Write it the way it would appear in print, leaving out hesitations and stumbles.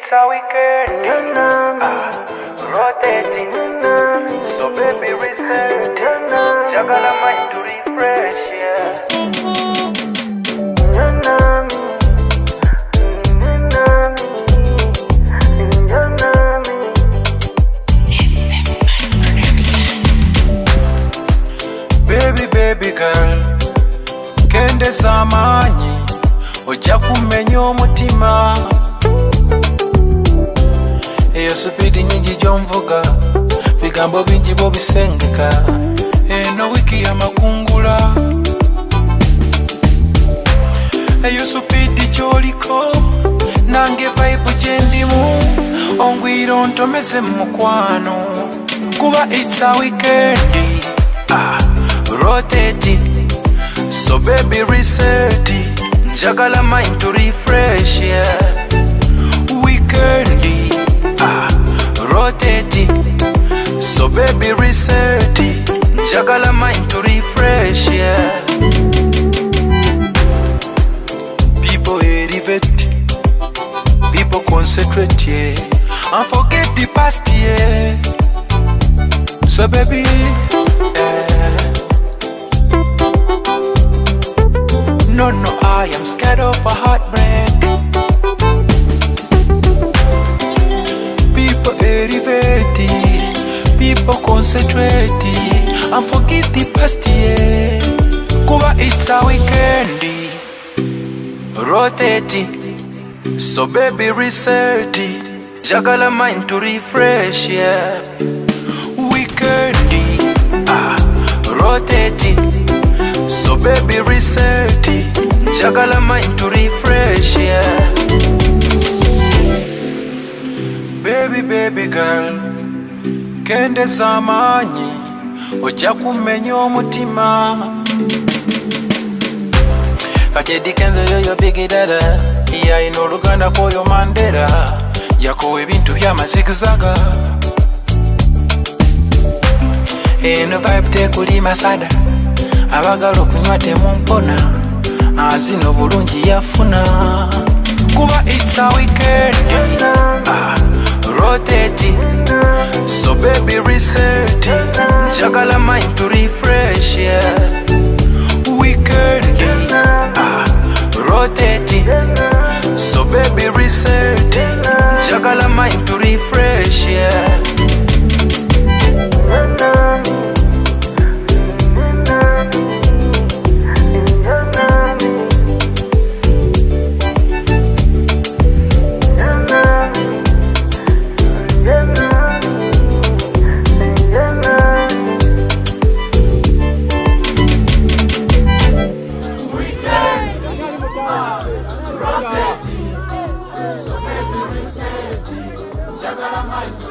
it's a weekend. Rotating. So baby reset. Jagala mind to refresh, yeah. Baby girl, kende zamanyi ojja kumenya omutima. Eyo supidi nyingi gy'onvuga, bigambo bingi bw'obisengeka. Eno wiki ya makungula, eyo supidi gy'oliko, nange vibe gyendimu. Ongwira ontomeze mu mukwano, kuba it's a weekend. Rotating, so baby reset. Njagala mind to refresh, yeah. Weekendi, rotating, so baby reset. Njagala mind to refresh, yeah. People elevate, people concentrate, yeah, and forget the past, yeah. So baby, no, I am scared of a heartbreak. People elevate, people concentrate, and forget the past, yeah. Kuba it's a weekend. Rotating, so baby reset. Jagala mind to refresh, yeah. Weekend, rotating, so baby reset. Jagala mind to refresh, yeah. Baby girl, kende zamanyi ojja kumenya omutima. Kati Eddie Kenzo yoyo big dada, yalina oluganda kwoyo Mandela. Yakowa ebintu by'amazigizaga. Eno vibe tekuli masada, abagala okunywa temumpona. Azino bulungi yafuna, kuba it's a weekend. Rotating, so baby reset. Jagala mind to refresh, yeah. Weekend, rotating, so baby reset. Jagala mind to refresh, yeah. Rotating, so baby reset. Jagala mind to